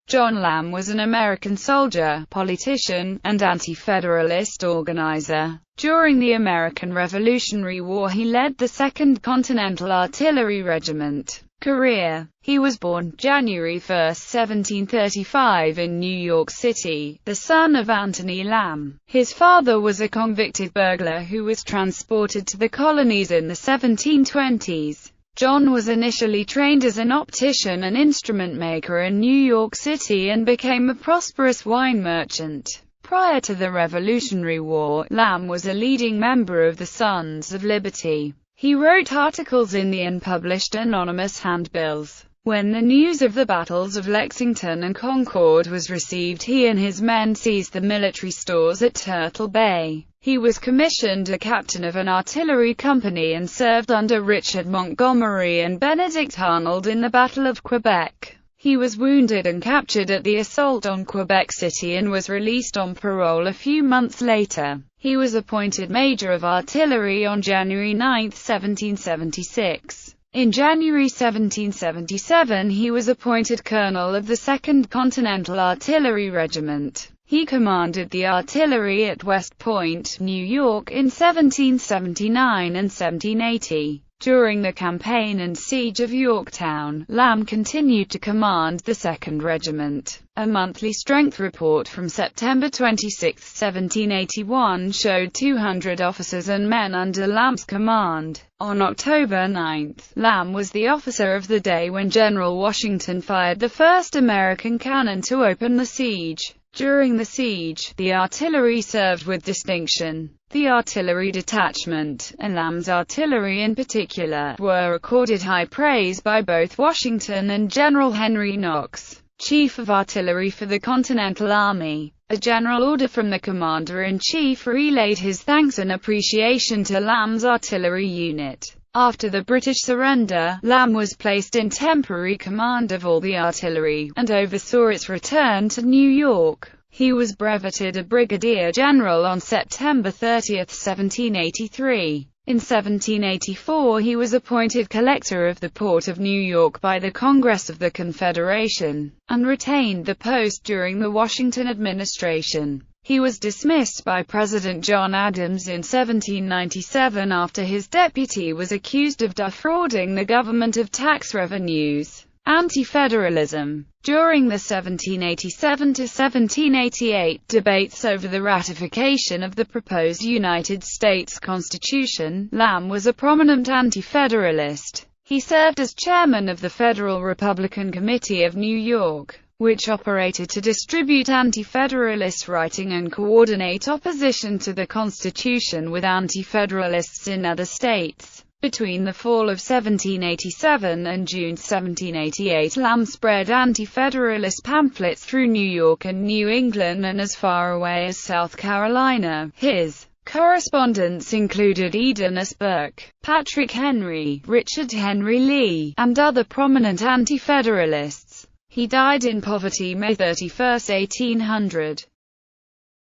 John Lamb was an American soldier, politician, and anti-federalist organizer. During the American Revolutionary War he led the 2nd Continental Artillery Regiment. Career. He was born January 1, 1735 in New York City, the son of Anthony Lamb. His father was a convicted burglar who was transported to the colonies in the 1720s. John was initially trained as an optician and instrument maker in New York City and became a prosperous wine merchant. Prior to the Revolutionary War, Lamb was a leading member of the Sons of Liberty. He wrote articles in the unpublished anonymous handbills. When the news of the battles of Lexington and Concord was received, he and his men seized the military stores at Turtle Bay. He was commissioned a captain of an artillery company and served under Richard Montgomery and Benedict Arnold in the Battle of Quebec. He was wounded and captured at the assault on Quebec City and was released on parole a few months later. He was appointed Major of Artillery on January 9, 1776. In January 1777 he was appointed Colonel of the 2nd Continental Artillery Regiment. He commanded the artillery at West Point, New York in 1779 and 1780. During the campaign and siege of Yorktown, Lamb continued to command the 2nd Regiment. A monthly strength report from September 26, 1781 showed 200 officers and men under Lamb's command. On October 9, Lamb was the officer of the day when General Washington fired the first American cannon to open the siege. During the siege, the artillery served with distinction. The artillery detachment, and Lamb's artillery in particular, were accorded high praise by both Washington and General Henry Knox, Chief of Artillery for the Continental Army. A general order from the Commander-in-Chief relayed his thanks and appreciation to Lamb's artillery unit. After the British surrender, Lamb was placed in temporary command of all the artillery, and oversaw its return to New York. He was brevetted a brigadier general on September 30, 1783. In 1784 he was appointed collector of the Port of New York by the Congress of the Confederation, and retained the post during the Washington administration. He was dismissed by President John Adams in 1797 after his deputy was accused of defrauding the government of tax revenues. Anti-federalism. During the 1787 to 1788 debates over the ratification of the proposed United States Constitution, Lamb was a prominent anti-federalist. He served as chairman of the Federal Republican Committee of New York, which operated to distribute anti-federalist writing and coordinate opposition to the Constitution with anti-federalists in other states. Between the fall of 1787 and June 1788, Lamb spread anti-federalist pamphlets through New York and New England and as far away as South Carolina. His correspondents included Eden S. Burke, Patrick Henry, Richard Henry Lee, and other prominent anti-federalists. He died in poverty May 31, 1800.